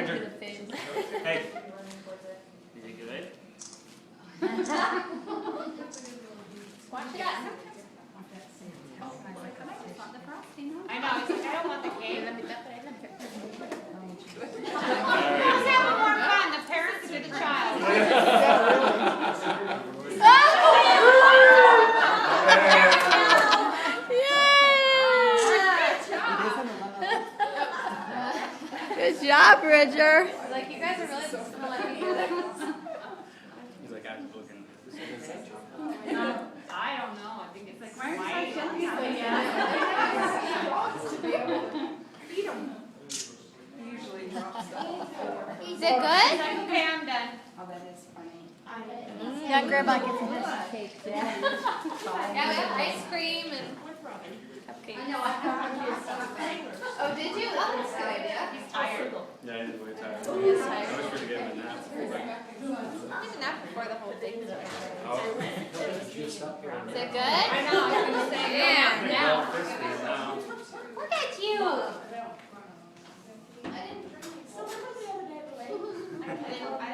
to the face. Hey. Is it good? Watch it. I know, it's like, I don't want the cake. Right. Who's having more fun, the parents or the child? Good job, Bridger. Like, you guys are really just gonna let me do this? He's like, I'm looking. I don't know, I think it's like my Is it good? Okay, I'm done. Oh, that is funny. Yeah, Grandma gets some cake. Yeah, we have ice cream and cupcakes. Oh, did you? Oh, that's a good idea. He's tired. Yeah, he's way tired. He's tired. I was pretty good with that. Not even that before the whole thing. Is Oh. it good? I know, I was gonna say, yeah, now. Now. Look at you. I